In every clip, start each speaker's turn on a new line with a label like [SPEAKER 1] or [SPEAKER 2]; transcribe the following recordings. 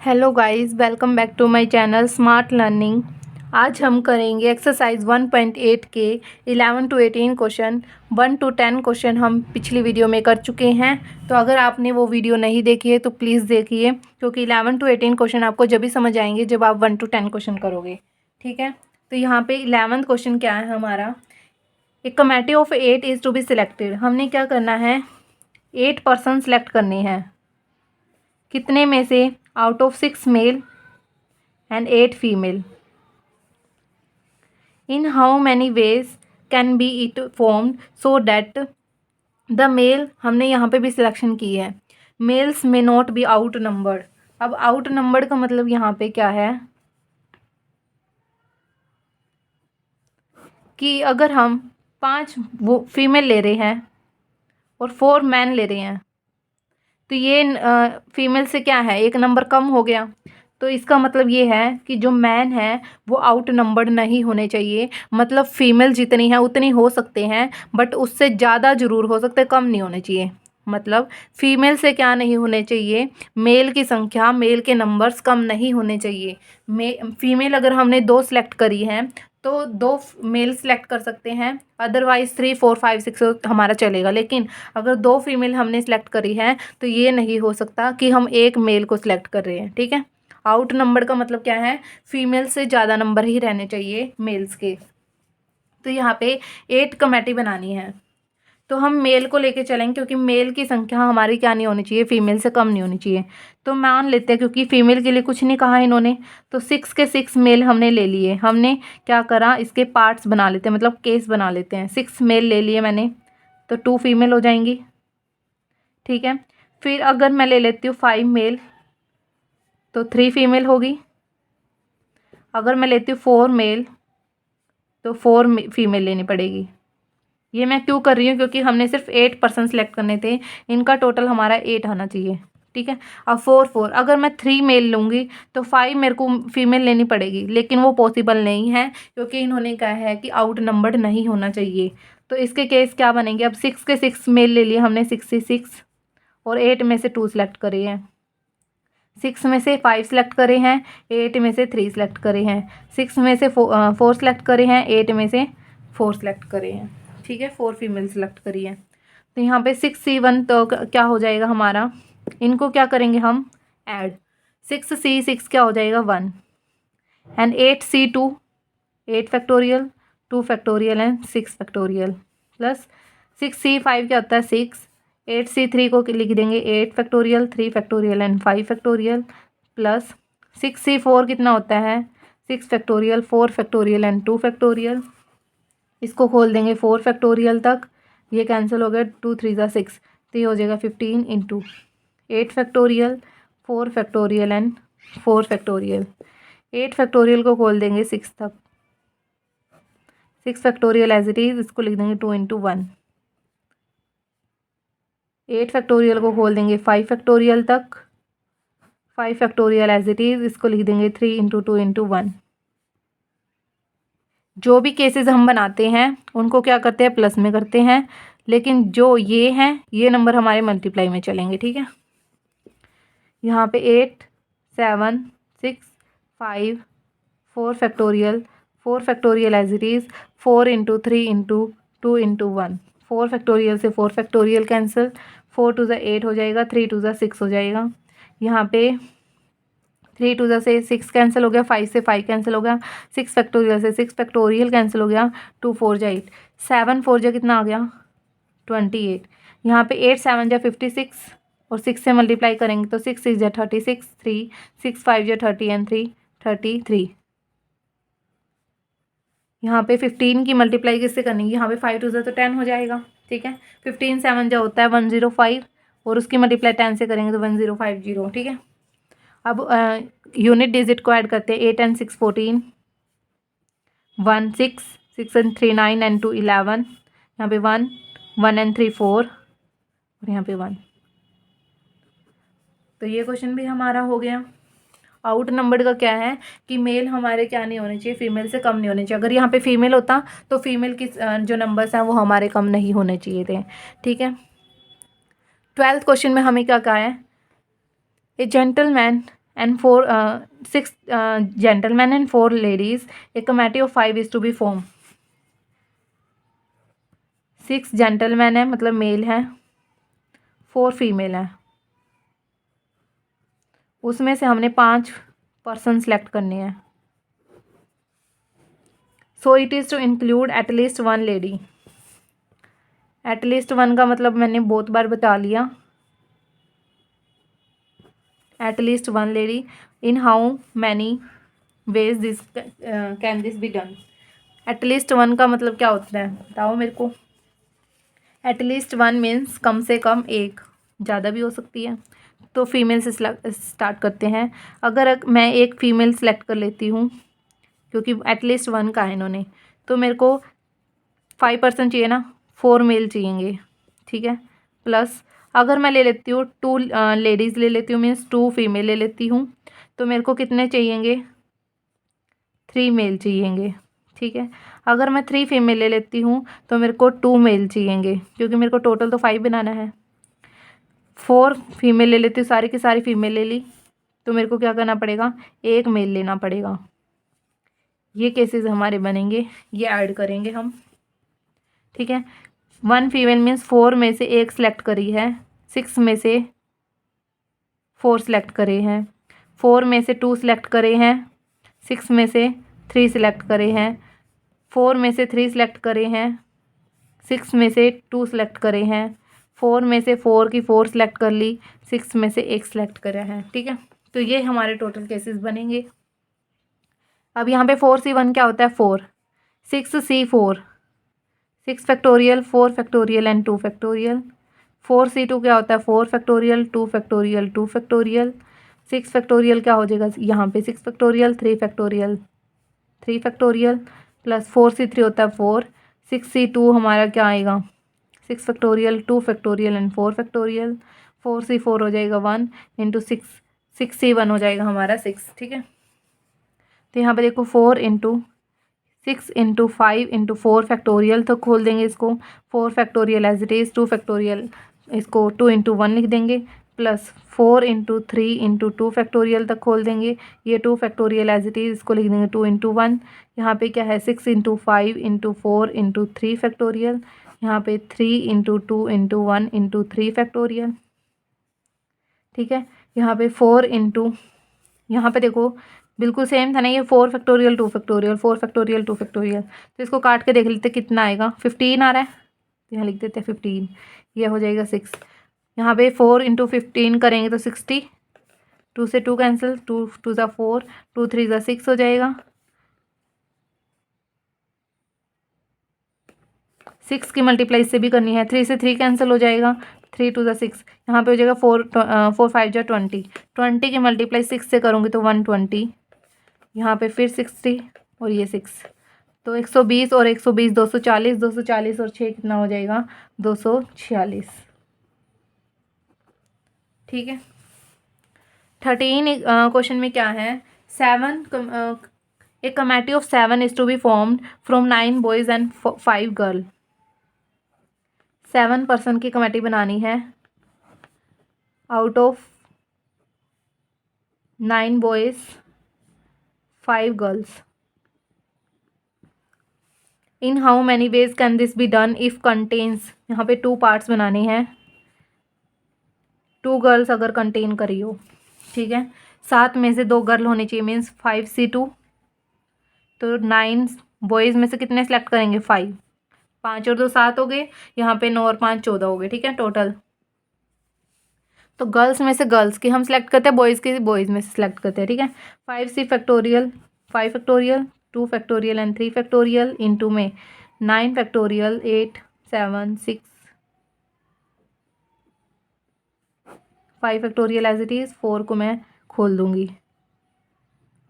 [SPEAKER 1] Hello guys, welcome back to my channel smart learning. आज हम करेंगे एक्सरसाइज 1.8 के 11 टू 18 क्वेश्चन। 1 टू 10 क्वेश्चन हम पिछली वीडियो में कर चुके हैं, तो अगर आपने वो वीडियो नहीं देखी है तो प्लीज़ देखिए, क्योंकि 11 टू 18 क्वेश्चन आपको जब भी समझ आएंगे जब आप 1 टू 10 क्वेश्चन करोगे। ठीक है, तो यहाँ पे 11th क्वेश्चन क्या है हमारा, a committee of 8 is to be selected. हमने क्या करना है, 8 पर्सन सेलेक्ट करने हैं। कितने में से? Out of 6 male and 8 female. In how many ways can be it formed so that the male, हमने यहाँ पे भी सिलेक्शन की है, mails may not be outnumbered। अब outnumbered का मतलब यहाँ पे क्या है कि अगर हम 5 वो फीमेल ले रहे हैं और 4 मैन ले रहे हैं, तो ये फीमेल से क्या है, एक नंबर कम हो गया। तो इसका मतलब ये है कि जो मैन है वो आउट नंबर्ड नहीं होने चाहिए। मतलब फीमेल जितनी है उतनी हो सकते हैं, बट उससे ज़्यादा ज़रूर हो सकते, कम नहीं होने चाहिए। मतलब फीमेल से क्या नहीं होने चाहिए, मेल की संख्या, मेल के नंबर्स कम नहीं होने चाहिए। फीमेल अगर हमने 2 सेलेक्ट करी हैं तो 2 मेल सेलेक्ट कर सकते हैं, अदरवाइज 3 4 5 6 हमारा चलेगा। लेकिन अगर 2 फीमेल हमने सेलेक्ट करी है तो ये नहीं हो सकता कि हम एक मेल को सिलेक्ट कर रहे हैं। ठीक है, आउट नंबर का मतलब क्या है, फीमेल से ज़्यादा नंबर ही रहने चाहिए मेल्स के। तो यहाँ पे 8 कमेटी बनानी है, तो हम मेल को लेके चलेंगे, क्योंकि मेल की संख्या हमारी क्या नहीं होनी चाहिए, फीमेल से कम नहीं होनी चाहिए। तो मान लेते हैं, क्योंकि फीमेल के लिए कुछ नहीं कहा इन्होंने, तो 6 के 6 मेल हमने ले लिए। हमने क्या करा, इसके पार्ट्स बना लेते हैं, मतलब केस बना लेते हैं। 6 मेल ले लिए मैंने, तो 2 फीमेल हो जाएंगी। ठीक है, फिर अगर मैं ले लेती हूँ 5 मेल तो 3 फीमेल होगी। अगर मैं लेती हूँ 4 मेल तो 4 फीमेल लेनी पड़ेगी। ये मैं क्यों कर रही हूँ, क्योंकि हमने सिर्फ 8 पर्सन सेलेक्ट करने थे, इनका टोटल हमारा 8 आना चाहिए। ठीक है, अब 4 अगर मैं 3 मेल लूँगी तो 5 मेरे को फीमेल लेनी पड़ेगी, लेकिन वो पॉसिबल नहीं है, क्योंकि इन्होंने कहा है कि आउट नंबर्ड नहीं होना चाहिए। तो इसके केस क्या बनेंगे, अब 6 के 6 मेल ले लिए हमने, 66, और 8 में से 2 सेलेक्ट करे हैं। 6 में से 5 सेलेक्ट करे हैं, 8 में से 3 सेलेक्ट करे हैं। 6 में से 4 सेलेक्ट करे हैं, 8 में से 4 सेलेक्ट करे हैं। ठीक है, 4 फीमेल सेलेक्ट करी है। तो यहाँ पे 6C1 तो क्या हो जाएगा हमारा, इनको क्या करेंगे हम, ऐड। 6C6 क्या हो जाएगा, 1, and 8C2 8 factorial, 2 factorial and 6 factorial, plus 6C5 क्या होता है, 6। 8C3 को लिख देंगे 8 factorial, 3 factorial and 5 factorial, plus 6C4 कितना होता है, 6 फैक्टोरियल, 4 फैक्टोरियल एंड 2 फैक्टोरियल। इसको खोल देंगे 4 फैक्टोरियल तक, ये कैंसिल हो गया, 2 3 ज़ा 6, तो ये हो जाएगा 15 into 8 factorial, 4 factorial and 4 factorial. 8 factorial को खोल देंगे 6 तक, 6 फैक्टोरियल एज इट इज़, इसको लिख देंगे 2 इंटू 1। 8 फैक्टोरियल को खोल देंगे 5 फैक्टोरियल तक, 5 फैक्टोरियल एज इट इज़, इसको लिख देंगे 3 इंटू 2 इंटू 1। जो भी केसेस हम बनाते हैं उनको क्या करते हैं, प्लस में करते हैं, लेकिन जो ये हैं ये नंबर हमारे मल्टीप्लाई में चलेंगे। ठीक है, यहाँ पे 8 7 6 5 4 factorial, 4 factorial as it is, 4 into 3 into 2 into 1। 4 factorial से 4 फैक्टोरियल कैंसिल, 4 2 ज़ा 8 हो जाएगा, 3 2 ज़ा 6 हो जाएगा। यहाँ पे 3 2 से 6 कैंसिल हो गया, 5 से 5 कैंसिल हो गया, 6 फैक्टोरियल से 6 फैक्टोरियल कैंसिल हो गया, 2 4 जा 8, 7 4 जा कितना आ गया, 28। यहाँ पे 8 7 जा 56, और 6 से मल्टीप्लाई करेंगे तो 6 6 जा 36, 3 6 5 जा 30 एंड 3 33। यहाँ पे 15 की मल्टीप्लाई किससे करनी है, यहाँ पे 5 2 तो 10 हो जाएगा। ठीक है, 15 7 जो होता है 105, और उसकी मल्टीप्लाई 10 से करेंगे तो 1050। ठीक है, अब यूनिट डिजिट को ऐड करते हैं, 8 एंड 6 14, 1 6 6 एंड 3 9 एंड 2 11, यहाँ पे 1 1 एंड 3 4, और यहाँ पे 1। तो ये क्वेश्चन भी हमारा हो गया। आउट नंबर्ड का क्या है कि मेल हमारे क्या नहीं होने चाहिए, फीमेल से कम नहीं होने चाहिए। अगर यहाँ पे फीमेल होता तो फीमेल की जो नंबर्स हैं वो हमारे कम नहीं होने चाहिए थे। ठीक है, 12th क्वेश्चन में हमें क्या कहा है, ए gentleman and 6 gentlemen and 4 ladies, a committee of 5 is to be formed. 6 gentleman है मतलब मेल है, 4 फीमेल है, उसमें से हमने 5 पर्सन सेलेक्ट करने हैं. So it is to include at least 1 lady. At least 1 का मतलब मैंने बहुत बार बता लिया. At least 1 lady. In how many ways this can this be done. At least 1 का मतलब क्या होता है बताओ मेरे को. एटलीस्ट 1 मीन्स कम से कम एक, ज़्यादा भी हो सकती है. तो फीमेल से स्टार्ट करते हैं. अगर मैं एक फ़ीमेल सेलेक्ट कर लेती हूँ क्योंकि एटलीस्ट 1 का है इन्होंने, तो मेरे को 5% चाहिए ना, 4 मेल चाहिएंगे. ठीक है. प्लस अगर मैं ले लेती हूँ 2 लेडीज़ ले लेती हूँ मीन्स 2 फीमेल ले लेती हूँ, तो मेरे को कितने चाहिएंगे, 3 मेल चाहिएंगे. ठीक है. अगर मैं 3 फीमेल ले लेती हूँ तो मेरे को 2 मेल चाहिएंगे क्योंकि मेरे को टोटल तो 5 बनाना है. 4 फीमेल ले लेती हूँ, सारी की सारी फीमेल ले ली, तो मेरे को क्या करना पड़ेगा, 1 मेल लेना पड़ेगा. ये केसेस हमारे बनेंगे, ये ऐड करेंगे हम. ठीक है. 1 फीमेल मीन्स 4 में से 1 सेलेक्ट करी है, 6 में से 4 सेलेक्ट करे हैं, 4 में से 2 सेलेक्ट करे हैं, 6 में से 3 सेलेक्ट करे हैं, 4 में से 3 सेलेक्ट करे हैं, 6 में से 2 सेलेक्ट करे हैं, 4 में से 4 की 4 सेलेक्ट कर ली, 6 में से 1 सेलेक्ट करा है. ठीक है. तो ये हमारे टोटल केसेस बनेंगे. अब यहाँ पे 4C1 क्या होता है, 4. 6C4, 6 factorial, 4 factorial and 2 factorial. 4C2 क्या होता है, 4 फैक्टोरियल, 2 फैक्टोरियल, 2 फैक्टोरियल. 6 फैक्टोरियल क्या हो जाएगा यहाँ पे, 6 factorial, 3 factorial, 3 factorial. Plus 4C3 होता है 4. 6C2 हमारा क्या आएगा, 6 factorial, 2 factorial and 4 factorial. 4C4 हो जाएगा 1 इंटू 6. 6C1 हो जाएगा हमारा 6. ठीक है. तो यहाँ पे देखो 4 इंटू 6 इंटू 5 इंटू 4 फैक्टोरियल, तो खोल देंगे इसको 4 factorial as it is, 2 factorial इसको 2 इंटू 1 लिख देंगे, प्लस 4 इंटू 3 इंटू 2 फैक्टोरियल तक खोल देंगे. ये 2 फैक्टोरियल एज इट इज़, इसको लिख देंगे 2 इंटू 1. यहाँ पे क्या है, 6 इंटू 5 इंटू 4 इंटू 3 फैक्टोरियल. यहाँ पे 3 इंटू 2 इंटू 1 इंटू 3 फैक्टोरियल. ठीक है. यहाँ पे 4 इंटू, यहाँ पे देखो बिल्कुल सेम था ना, ये 4 फैक्टोरियल 2 फैक्टोरियल, 4 फैक्टोरियल 2 फैक्टोरियल. तो इसको काट के देख लेते कितना आएगा, 15 आ रहा है, तो यहाँ लिख देते हैं 15. ये हो जाएगा 6. यहाँ पे 4 इंटू 15 करेंगे तो 60, 2 से 2 कैंसिल, 2 2 ज़ा 4, 2 3 ज़ा 6 हो जाएगा. 6 की मल्टीप्लाई से भी करनी है, 3 से 3 कैंसिल हो जाएगा, 3 2 ज़ा 6. यहाँ पे हो जाएगा 4 5 ज़ा 20, 20 की मल्टीप्लाई 6 से करूँगी तो 120. यहाँ पे फिर 60 और ये 6, तो 120 और 120 240, 240 और 6 कितना हो जाएगा, 246. ठीक है. 13 क्वेश्चन में क्या है, 7 a committee of 7 is to be formed from 9 boys and 5 girl. 7 person की कमेटी बनानी है out of 9 boys 5 girls. In how many ways can this be done if contains, यहाँ पे 2 पार्ट्स बनाने हैं, 2 गर्ल्स अगर कंटेन करी हो. ठीक है. 7 में से 2 गर्ल होनी चाहिए मीन्स 5C2. तो 9 बॉयज़ में से कितने सेलेक्ट करेंगे, 5. 5 और 2 7 हो गए, यहाँ पे 9 और 5 14 हो गए. ठीक है टोटल. तो गर्ल्स में से गर्ल्स की हम सेलेक्ट करते हैं, बॉयज़ की बॉयज़ में से सेलेक्ट करते हैं. ठीक है. 5C factorial, 5 factorial, 2 factorial and 3 factorial into में 9 factorial, 8 7 6 5 factorial as it is. 4 को मैं खोल दूँगी.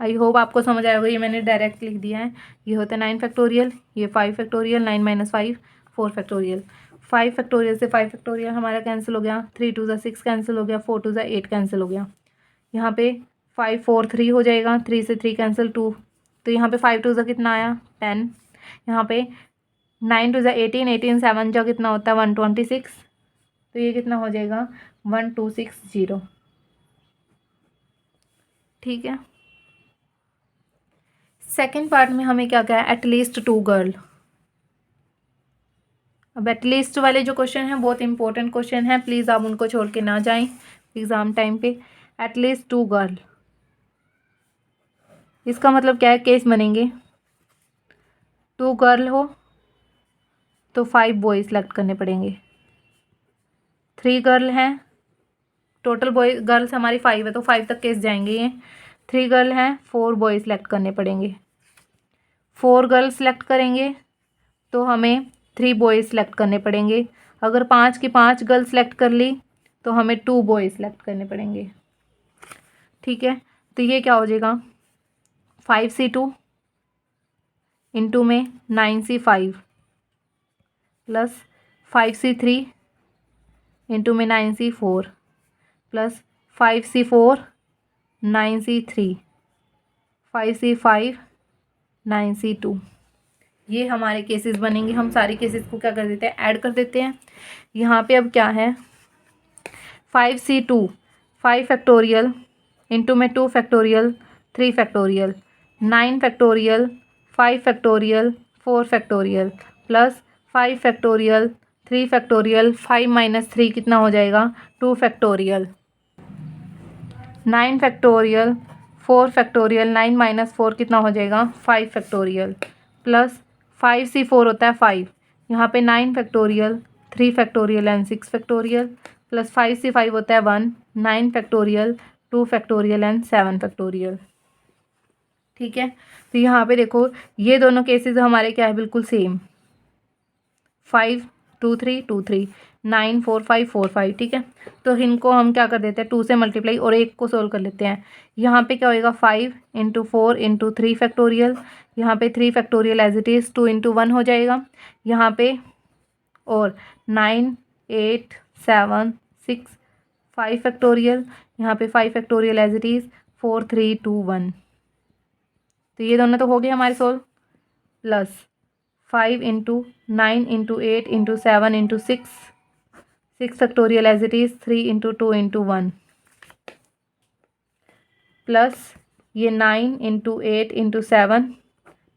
[SPEAKER 1] आई होप आपको समझ आया होगा, ये मैंने डायरेक्ट लिख दिया है. ये होता है 9 फैक्टोरियल, ये 5 फैक्टोरियल, 9 माइनस 5 4 फैक्टोरियल. 5 फैक्टोरियल से 5 फैक्टोरियल हमारा कैंसिल हो गया, 3 2 ज़ा 6 कैंसिल हो गया, 4 2 ज़ा 8 कैंसिल हो गया. यहाँ पे 5 4 3 हो जाएगा, 3 से 3 कैंसिल 2, तो यहाँ पे 5 2 ज़ा कितना आया 10. यहाँ पे 9 2 ज़ा 18, 18 7 जा कितना होता है 126, तो ये कितना हो जाएगा 1260. ठीक है। सेकंड पार्ट में हमें क्या क्या है, एटलीस्ट 2 गर्ल। अब एटलीस्ट वाले जो क्वेश्चन हैं बहुत इंपॉर्टेंट क्वेश्चन हैं, प्लीज़ आप उनको छोड़ के ना जाएं एग्ज़ाम टाइम पे। एटलीस्ट 2 गर्ल, इसका मतलब क्या है, केस बनेंगे 2 गर्ल हो तो 5 बॉय सेलेक्ट करने पड़ेंगे। 3 गर्ल हैं, टोटल बॉय गर्ल्स हमारी 5 है तो 5 तक केस जाएंगे ये। 3 गर्ल हैं, 4 बॉय सेलेक्ट करने पड़ेंगे। 4 गर्ल सेलेक्ट करेंगे तो हमें 3 बॉय सेलेक्ट करने पड़ेंगे। अगर 5 की 5 गर्ल सेलेक्ट कर ली तो हमें 2 बॉय सेलेक्ट करने पड़ेंगे। ठीक है, तो ये क्या हो जाएगा, 5C2 इंटू में 9C5 प्लस 5C3 इंटू में 9C4 plus 5C4 9C3 5C5 9C2। ये हमारे केसेस बनेंगे। हम सारे केसेस को क्या कर देते हैं, ऐड कर देते हैं। यहाँ पे अब क्या है, 5C2 5 फैक्टोरियल इंटू में 2 factorial 3 factorial 9 factorial 5 factorial 4 factorial plus 5 factorial 3 factorial 5 minus 3 कितना हो जाएगा, 2 फैक्टोरियल 9 फैक्टोरियल 4 फैक्टोरियल 9 माइनस 4 कितना हो जाएगा, 5 फैक्टोरियल प्लस 5C4 होता है 5, यहाँ पे 9 factorial 3 factorial and 6 factorial plus 5C5 होता है 1 9 फैक्टोरियल 2 फैक्टोरियल एंड 7 फैक्टोरियल। ठीक है, तो यहाँ पे देखो ये दोनों केसेस हमारे क्या है, बिल्कुल सेम, 5 2 3 2 3 9 4 5 4 5। ठीक है, तो इनको हम क्या कर देते हैं, 2 से मल्टीप्लाई और एक को सोल्व कर लेते हैं। यहाँ पे क्या होएगा, 5 इंटू 4 इंटू 3 फैक्टोरियल, यहाँ पे 3 factorial as it is 2 into 1 हो जाएगा यहाँ पे, और 9 8 7 6 5 फैक्टोरियल, यहाँ पे 5 फैक्टोरियल एज इट इज़ 4 3 2 1। तो ये दोनों तो हो गए हमारे solve, plus 5 into 9 into 8 into 7 into 6 factorial as it is 3 into 2 into 1 plus ये 9 इंटू 8 इंटू 7,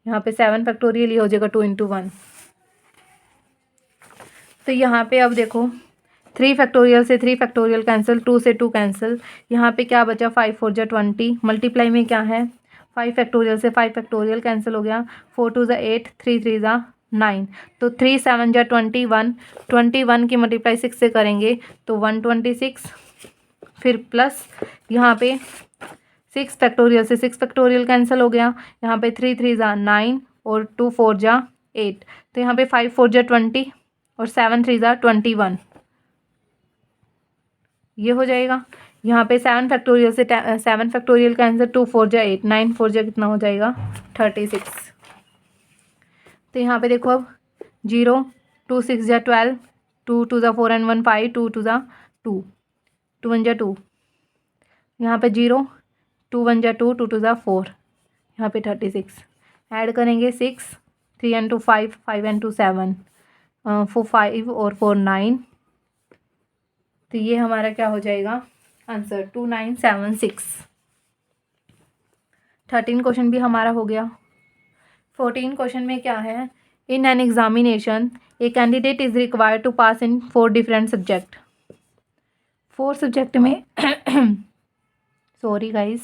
[SPEAKER 1] यहाँ पे 7 फैक्टोरियल, ये हो जाएगा 2 इंटू 1। तो यहाँ पे अब देखो 3 फैक्टोरियल से 3 फैक्टोरियल कैंसिल, 2 से 2 कैंसिल, यहाँ पे क्या बचा, 5 4 जा 20, मल्टीप्लाई में क्या है, 5 फैक्टोरियल से 5 फैक्टोरियल कैंसिल हो गया, 4 2 जा 8 3 3 जा 9, तो 3 7 जा 21, 21 की मल्टीप्लाई 6 से करेंगे तो 126, फिर प्लस यहाँ पे 6 फैक्टोरियल से 6 फैक्टोरियल कैंसिल हो गया, यहाँ पे 3 3 जा 9 और 2 4 जा 8, तो यहाँ पे 5 4 जा 20 और 7 3 जा 21, ये हो जाएगा। यहाँ पे 7 फैक्टोरियल से 7 फैक्टोरियल का आंसर 2 4 जा 8 9 4 जा कितना हो जाएगा, 36। तो यहाँ पे देखो अब 0 2 6 जा 12 2 2 जा 4 and 1 5 2 2 जा 2 2 1 जा 2, यहाँ पे 0 2 1 जा 2 2 2 जा 4, यहाँ पे 36। ऐड करेंगे 6 3 and 2 5 5 and 2 7 4 5 और 4 9, तो ये हमारा क्या हो जाएगा आंसर 2976। 13 क्वेश्चन भी हमारा हो गया। 14 क्वेश्चन में क्या है, in an examination a candidate is required to pass in 4 different subject. 4 subject में सॉरी गाइस,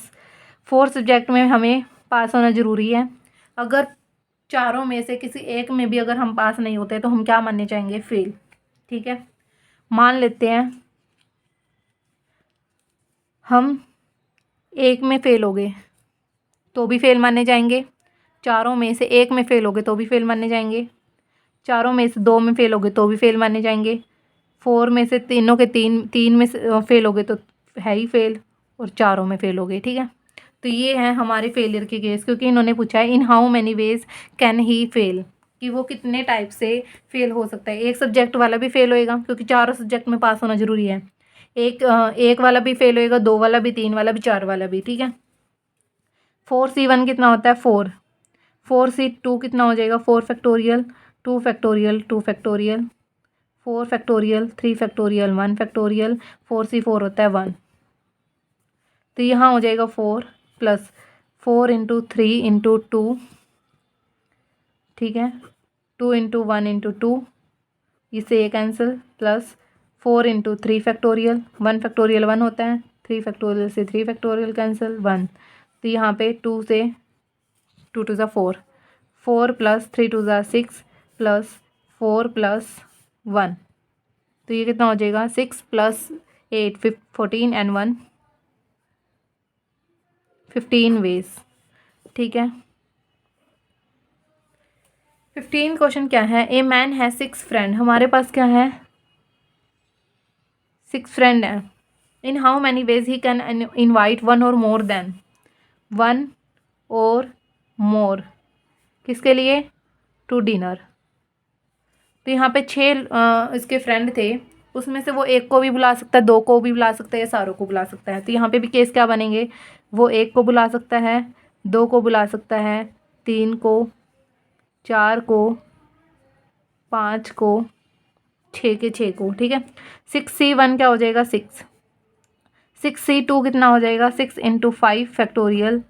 [SPEAKER 1] 4 सब्जेक्ट में हमें पास होना ज़रूरी है। अगर चारों में से किसी एक में भी अगर हम पास नहीं होते तो हम क्या मानने चाहेंगे, फेल। ठीक है, मान लेते हैं हम एक में फेल हो गए तो भी फेल माने जाएंगे, चारों में से एक में फेल हो गए तो भी फेल माने जाएंगे, चारों में से 2 में फेल हो गए तो भी फेल माने जाएंगे, 4 में से तीनों के 3 में से फेल हो गए तो है ही फेल, और चारों में फेल हो गए। ठीक है, तो ये है हमारे फेलियर के केस, क्योंकि इन्होंने पूछा है इन how many ways can he fail, कि वो कितने टाइप से फेल हो सकता है। एक सब्जेक्ट वाला भी फेल होएगा क्योंकि चारों सब्जेक्ट में पास होना ज़रूरी है, एक वाला भी फेल होएगा, 2 वाला भी, 3 वाला भी, 4 वाला भी। ठीक है, 4C1 कितना होता है 4, 4C2 कितना हो जाएगा 4 factorial 2 factorial 2 factorial 4 factorial 3 factorial 1 factorial 4C4 होता है 1, तो यहाँ हो जाएगा 4 प्लस 4 × 3 × 2, ठीक है, 2 × 1 × 2, इससे ये कैंसिल, प्लस 4 × 3 फैक्टोरियल, 1 फैक्टोरियल 1 होता है, 3 फैक्टोरियल से 3 फैक्टोरियल कैंसिल 1, तो यहाँ पे 2 से 2 2 4, 4 + 3 2 6 प्लस 4 + 1, तो ये कितना हो जाएगा 6 + 8 14 एंड 1 15 वेज, ठीक है। 15 क्वेश्चन क्या है, ए मैन है 6 फ्रेंड, हमारे पास क्या है 6 फ्रेंड है। इन how many veg he can invite 1 और मोर देन 1 और मोर, किसके लिए, टू डिनर। तो यहाँ पे 6 इसके फ्रेंड थे, उसमें से वो एक को भी बुला सकता है, 2 को भी बुला सकता है, या सारों को बुला सकता है। तो यहाँ पे भी केस क्या बनेंगे, वो 1 को बुला सकता है, 2 को बुला सकता है, 3 को, 4 को, 5 को, 6 के 6 को, ठीक है। 6C1 क्या हो जाएगा 6, 6C2 कितना हो जाएगा 6 × 5 फैक्टोरियल,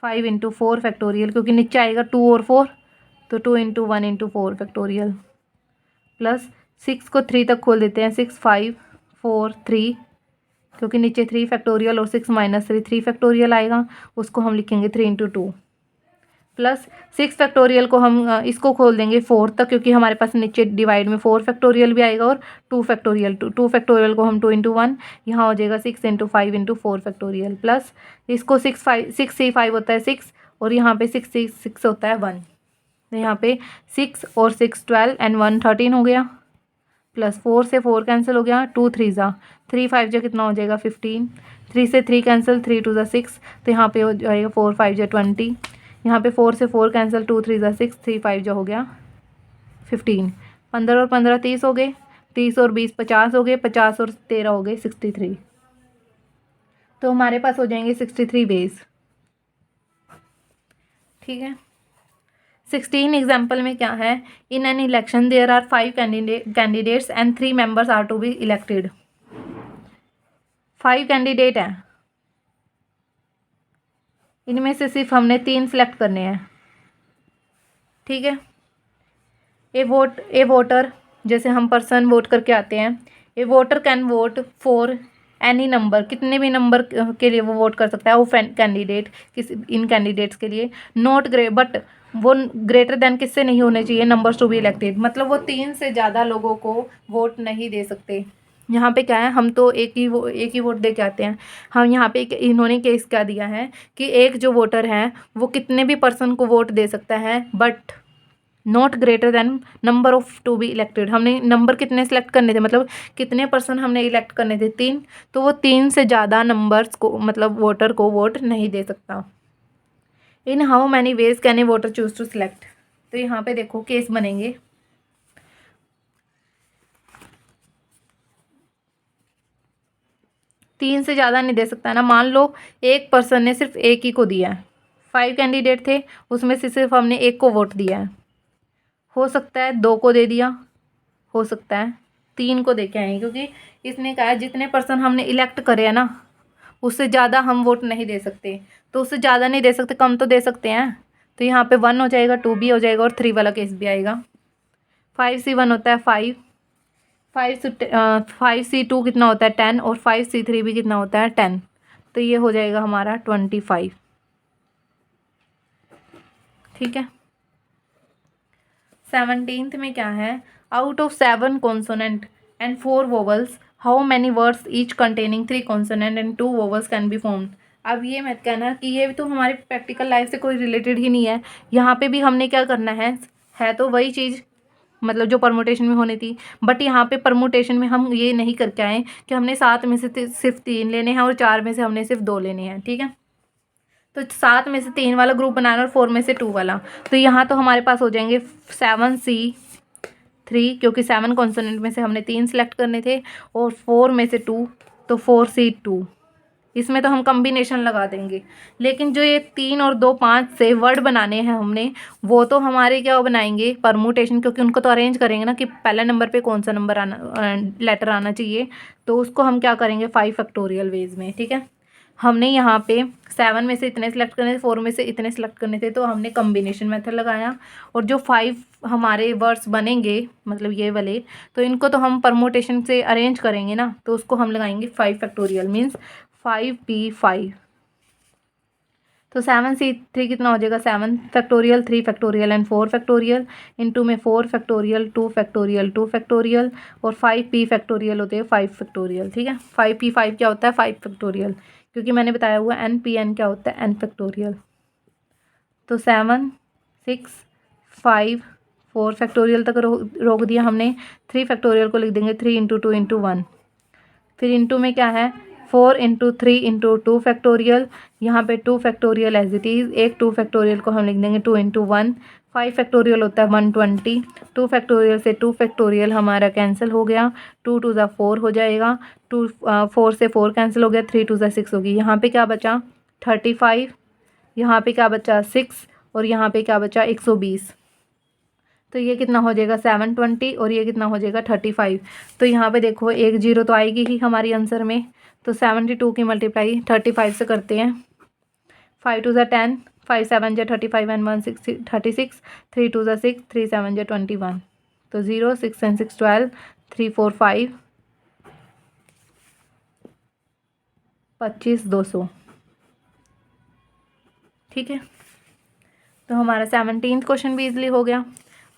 [SPEAKER 1] 5 × 4 फैक्टोरियल, क्योंकि नीचे आएगा 2 और 4, तो 2 × 1 × 4 फैक्टोरियल, प्लस 6 को 3 तक खोल देते हैं, 6 5 4 3, क्योंकि नीचे 3 फैक्टोरियल और 6 - 3 3 फैक्टोरियल आएगा, उसको हम लिखेंगे 3 × 2, प्लस 6 फैक्टोरियल को हम इसको खोल देंगे 4 तक, क्योंकि हमारे पास नीचे डिवाइड में 4 फैक्टोरियल भी आएगा और 2 फैक्टोरियल, 2 फैक्टोरियल को हम 2 × 1, यहाँ हो जाएगा 6 × 5 × 4 फैक्टोरियल, प्लस इसको 6C5 होता है 6, और यहाँ पे 6C6 होता है 1, तो यहाँ पे 6 और 6 12 एंड 1 13 हो गया, प्लस 4 से 4 कैंसिल हो गया, 2 3 ज़ा 3 5 जा कितना हो जाएगा 15, 3 से 3 कैंसिल, 3 2 = 6, तो यहाँ पे हो जाएगा 4 5 जा 20, यहाँ पे 4 से 4 कैंसिल, 2 3 = 6, 3 5 जो हो गया 15, 15 और 15 30 हो गए, 30 और 20 50 हो गए, 50 और 13 हो गए 63, तो हमारे पास हो जाएंगे 63 वेज, ठीक है। 16 एग्जाम्पल में क्या है, in an election there are 5 candidates and 3 members are to be elected. 5 candidate हैं, इनमें से सिर्फ हमने 3 सेलेक्ट करने हैं, ठीक है। ए वोटर, जैसे हम पर्सन वोट करके आते हैं, a voter can vote for any number, कितने भी नंबर के लिए वो वोट कर सकता है, वो कैंडिडेट इन कैंडिडेट्स के लिए, नॉट बट वो ग्रेटर देन किससे नहीं होने चाहिए, नंबर्स टू बी इलेक्टेड, मतलब वो 3 से ज़्यादा लोगों को वोट नहीं दे सकते। यहाँ पे क्या है, हम तो एक ही वोट दे के आते हैं, हम यहाँ पे इन्होंने केस क्या दिया है कि एक जो वोटर है वो कितने भी पर्सन को वोट दे सकता है, but not greater than number of to be elected. हमने नंबर कितने सेलेक्ट करने थे, मतलब कितने पर्सन हमने इलेक्ट करने थे 3, तो वो 3 से ज़्यादा नंबर्स को, मतलब वोटर को वोट नहीं दे सकता। In how many ways can a voter choose to select, तो यहाँ पे देखो केस बनेंगे, तीन से ज़्यादा नहीं दे सकता ना। मान लो एक पर्सन ने सिर्फ एक ही को दिया है, 5 कैंडिडेट थे, उसमें से सिर्फ हमने एक को वोट दिया है, हो सकता है 2 को दे दिया, हो सकता है 3 को दे के आए, क्योंकि इसने कहा जितने पर्सन हमने इलेक्ट करे हैं ना, उससे ज़्यादा हम वोट नहीं दे सकते, तो उससे ज़्यादा नहीं दे सकते, कम तो दे सकते हैं। तो यहाँ पे 1 हो जाएगा, 2 भी हो जाएगा, और 3 वाला केस भी आएगा। 5C1 होता है 5, 5C2 कितना होता है 10, और 5C3 भी कितना होता है 10, तो ये हो जाएगा हमारा 25, ठीक है। 17th में क्या है, out of 7 consonant and 4 vowels how many words each containing 3 consonant and 2 vowels can be formed. अब ये मत कहना कि ये तो हमारे प्रैक्टिकल लाइफ से कोई रिलेटेड ही नहीं है, यहाँ पे भी हमने क्या करना है तो वही चीज़, मतलब जो परमुटेशन में होनी थी, बट यहाँ पे परमुटेशन में हम ये नहीं करके आए कि हमने 7 में से सिर्फ 3 लेने हैं और 4 में से हमने सिर्फ 2 लेने हैं, ठीक है। तो 7 में से 3 वाला ग्रुप बनाना और 4 में से 2 वाला, तो यहाँ तो हमारे पास हो जाएंगे 7C3, क्योंकि 7 कॉन्सोनेंट में से हमने 3 सेलेक्ट करने थे, और 4 में से 2, तो 4C2, इसमें तो हम कम्बिनेशन लगा देंगे। लेकिन जो ये 3 और 2 5 से वर्ड बनाने हैं हमने, वो तो हमारे क्या बनाएंगे परमुटेशन, क्योंकि उनको तो अरेंज करेंगे ना कि पहले नंबर पे कौन सा लेटर आना चाहिए, तो उसको हम क्या करेंगे 5 फैक्टोरियल वेज में, ठीक है। हमने यहाँ पे 7 में से इतने सेलेक्ट करने थे, 4 में से इतने सेलेक्ट करने थे, तो हमने कम्बिनेशन मेथड लगाया। और जो 5 हमारे वर्ड्स बनेंगे, मतलब ये वाले, तो इनको तो हम परमोटेशन से अरेंज करेंगे ना, तो उसको हम लगाएंगे 5 फैक्टोरियल, मीन्स 5p5। तो 7c3 कितना हो जाएगा, 7 factorial, 3 factorial and 4 factorial, into में 4 फैक्टोरियल, 2 फैक्टोरियल, 2 फैक्टोरियल, और 5p फैक्टोरियल होते हैं 5 फैक्टोरियल। ठीक है, 5p5 क्या होता है, 5 फैक्टोरियल, क्योंकि मैंने बताया हुआ npn क्या होता है, n फैक्टोरियल। तो 7 6 5 4 फैक्टोरियल तक रोक दिया हमने। 3 फैक्टोरियल को लिख देंगे 3 इंटू 2 इंटू 1। फिर इंटू में क्या है, 4 इंटू 3 इंटू 2 फैक्टोरियल, यहाँ पे 2 फैक्टोरियल एज इट इज़, एक 2 फैक्टोरियल को हम लिख देंगे 2 इंटू 1। 5 फैक्टोरियल होता है 120, 2 फैक्टोरियल से 2 फैक्टोरियल हमारा कैंसिल हो गया, 2 2 ज़ा 4 हो जाएगा, 4 से 4 कैंसिल हो गया, 3 2 ज़ा 6 होगी। यहाँ पे क्या बचा, 35, यहाँ पे क्या बचा 6, और यहाँ पे क्या बचा 120। तो ये कितना हो जाएगा 720, और ये कितना हो जाएगा 35। तो यहाँ पे देखो एक जीरो तो आएगी ही हमारी आंसर में। तो 72 की मल्टीप्लाई 35 से करते हैं, 5 2 ज़ा 10, 5 7 ज़ा 35 एंड 1 6 36, 3 2 ज़ा 6, 3 7 ज़ा 21। तो 0 6 एंड 6 12, 3 4 5 25 200। ठीक है, तो हमारा 17th क्वेश्चन भी इजीली हो गया।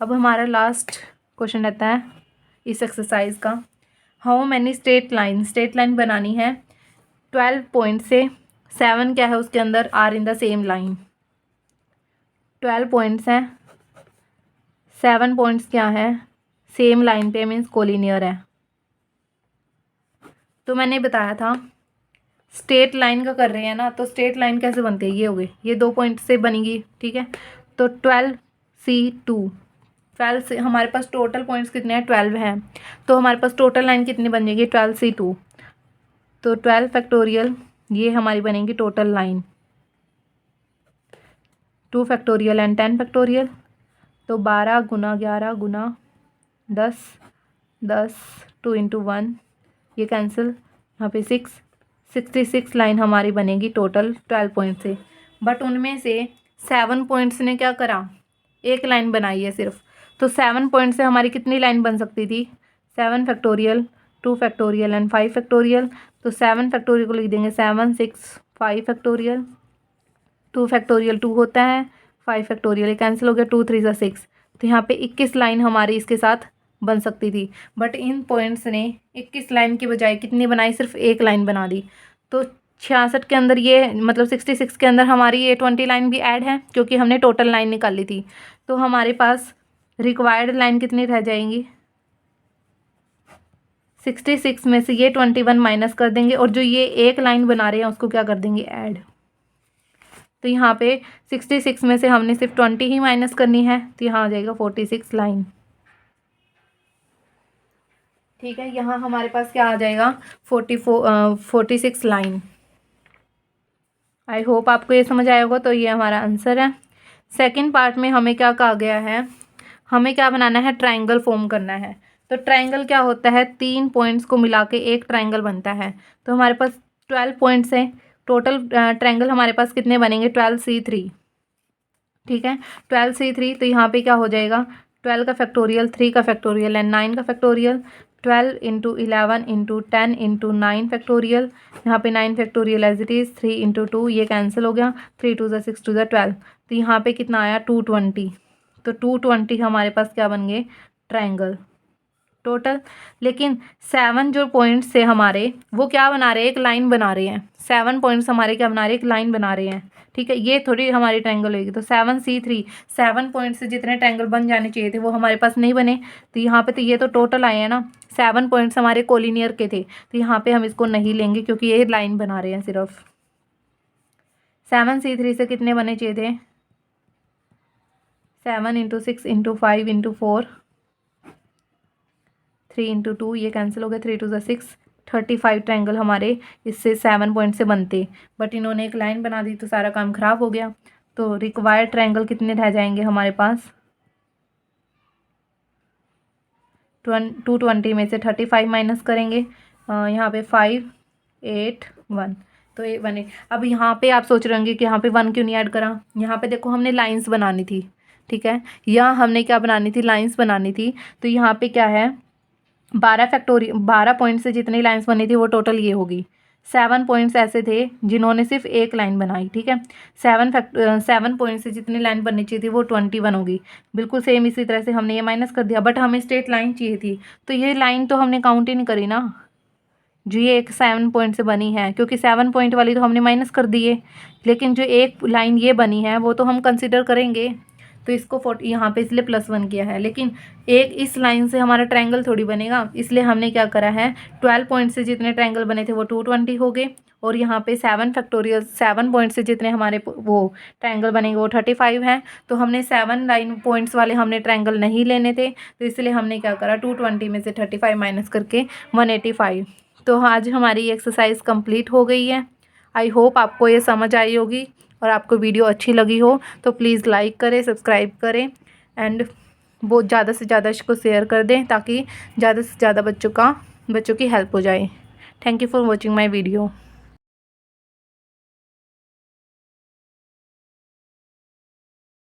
[SPEAKER 1] अब हमारा लास्ट क्वेश्चन रहता है इस एक्सरसाइज का, हाउ मैनी स्ट्रेट लाइन बनानी है 12 पॉइंट से, 7 क्या है उसके अंदर, are in the same line. 12 points हैं, 7 पॉइंट्स क्या है, सेम लाइन पे, मीन्स कोलिनियर है। तो मैंने बताया था स्ट्रेट लाइन का कर रहे हैं ना, तो स्ट्रेट लाइन कैसे बनती है, ये हो गई, ये 2 पॉइंट से बनेगी। ठीक है, तो 12C2, 12 से हमारे पास टोटल पॉइंट्स कितने हैं, 12 हैं, तो हमारे पास टोटल लाइन कितनी बन जाएगी 12C2। तो 12 फैक्टोरियल, ये हमारी बनेगी total line, 2 factorial and 10 factorial. तो 12 गुना 11 गुना 10, 10 2 इंटू 1, ये कैंसिल, यहाँ पे 6, 66 लाइन हमारी बनेगी टोटल 12 पॉइंट से। बट उनमें से 7 पॉइंट्स ने क्या करा, एक लाइन बनाई है सिर्फ। तो 7 पॉइंट से हमारी कितनी लाइन बन सकती थी, 7 फैक्टोरियल, 2 फैक्टोरियल एंड 5 फैक्टोरियल। तो 7 फैक्टोरियल को लिख देंगे 7 6 5 फैक्टोरियल, 2 फैक्टोरियल 2 होता है, 5 फैक्टोरियल कैंसिल हो गया, 2 3 ज़ा 6। तो यहाँ पे 21 लाइन हमारी इसके साथ बन सकती थी। बट इन पॉइंट्स ने 21 लाइन की बजाय कितनी बनाई, सिर्फ एक लाइन बना दी। तो 66 के अंदर ये, मतलब 66 के अंदर हमारी ये 20 लाइन भी ऐड है, क्योंकि हमने टोटल लाइन निकाली थी। तो हमारे पास रिक्वायर्ड लाइन कितनी रह जाएंगी, 66 में से ये 21 माइनस कर देंगे, और जो ये एक लाइन बना रहे हैं उसको क्या कर देंगे, ऐड। तो यहाँ पे 66 में से हमने सिर्फ 20 ही माइनस करनी है, तो यहाँ आ जाएगा 46 लाइन। ठीक है, यहाँ हमारे पास क्या आ जाएगा 46 लाइन। आई होप आपको ये समझ आया होगा। तो ये हमारा आंसर है। सेकंड पार्ट में हमें क्या कहा गया है, हमें क्या बनाना है, ट्रायंगल फॉर्म करना है। तो ट्रायंगल क्या होता है, 3 पॉइंट्स को मिला के एक ट्रायंगल बनता है। तो हमारे पास 12 पॉइंट्स हैं टोटल, ट्रायंगल हमारे पास कितने बनेंगे, 12C3। ठीक है, 12C3। तो यहाँ पे क्या हो जाएगा, 12 का फैक्टोरियल, 3 का फैक्टोरियल एंड 9 का factorial, 12 into 11 into 10 into 9 factorial, यहाँ पे 9 factorial as it is, 3 into 2, ये कैंसिल हो गया, 3 2 ज़ा 6 2 ज़ा 12। तो यहाँ पे कितना आया 220। तो 220 हमारे पास क्या बन गए, ट्रायंगल टोटल। लेकिन 7 जो पॉइंट्स से हमारे, वो क्या बना रहे हैं, एक लाइन बना रहे हैं। 7 पॉइंट्स हमारे क्या बना रहे हैं, एक लाइन बना रहे हैं। ठीक है, ये थोड़ी हमारी ट्रायंगल होगी। तो 7C3, 7 पॉइंट से जितने ट्रायंगल बन जाने चाहिए थे वो हमारे पास नहीं बने। तो यहाँ पे तो ये तो टोटल आए हैं ना, 7 पॉइंट्स हमारे कोलिनियर के थे, तो यहाँ पे हम इसको नहीं लेंगे, क्योंकि ये लाइन बना रहे हैं सिर्फ। 7C3 से कितने बने चाहिए थे, 7 इंटू 6 इंटू 5 इंटू 4, 3 इंटू 2, ये कैंसिल हो गया, 3 2 ज़ा 6, 35 ट्रायंगल हमारे इससे 7 पॉइंट से बनते। बट इन्होंने एक लाइन बना दी तो सारा काम खराब हो गया। तो रिक्वायर्ड ट्रायंगल कितने रह जाएंगे हमारे पास, 220 में से 35 माइनस करेंगे, यहाँ पे 5 8 1, तो ये बने। अब यहाँ पे आप सोच रहे होंगे कि यहाँ पे 1 क्यों नहीं ऐड करा। यहाँ पे देखो हमने लाइंस बनानी थी, ठीक है, यहाँ हमने क्या बनानी थी, लाइंस बनानी थी। तो यहाँ पे क्या है, 12 पॉइंट से जितनी लाइंस बनी थी वो टोटल ये होगी। 7 पॉइंट्स ऐसे थे जिन्होंने सिर्फ एक लाइन बनाई, ठीक है। 7 पॉइंट से जितनी लाइन बननी चाहिए थी वो 21 होगी। बिल्कुल सेम इसी तरह से हमने ये माइनस कर दिया, बट हमें स्ट्रेट लाइन चाहिए थी, तो ये लाइन तो हमने काउंट ही नहीं करी ना, जो ये एक 7 पॉइंट से बनी है, क्योंकि 7 पॉइंट वाली तो हमने माइनस कर दी है, लेकिन जो एक लाइन ये बनी है वो तो हम कंसिडर करेंगे। तो इसको 40 यहाँ पे इसलिए +1 किया है, लेकिन एक इस लाइन से हमारा ट्रायंगल थोड़ी बनेगा, इसलिए हमने क्या करा है, 12 पॉइंट से जितने ट्रायंगल बने थे वो 220 हो गए, और यहाँ पे 7 पॉइंट से जितने हमारे वो ट्रायंगल बनेंगे वो 35 हैं। तो हमने 7 लाइन पॉइंट्स वाले हमने ट्रायंगल नहीं लेने थे, तो इसलिए हमने क्या करा, 220 में से 35 माइनस करके 185। तो आज हमारी एक्सरसाइज कंप्लीट हो गई है। आई होप आपको ये समझ आई होगी, और आपको वीडियो अच्छी लगी हो तो प्लीज़ लाइक करें, सब्सक्राइब करें, एंड बहुत ज़्यादा से ज़्यादा इसको शेयर कर दें, ताकि ज़्यादा से ज़्यादा बच्चों की हेल्प हो जाए। Thank you for watching my video.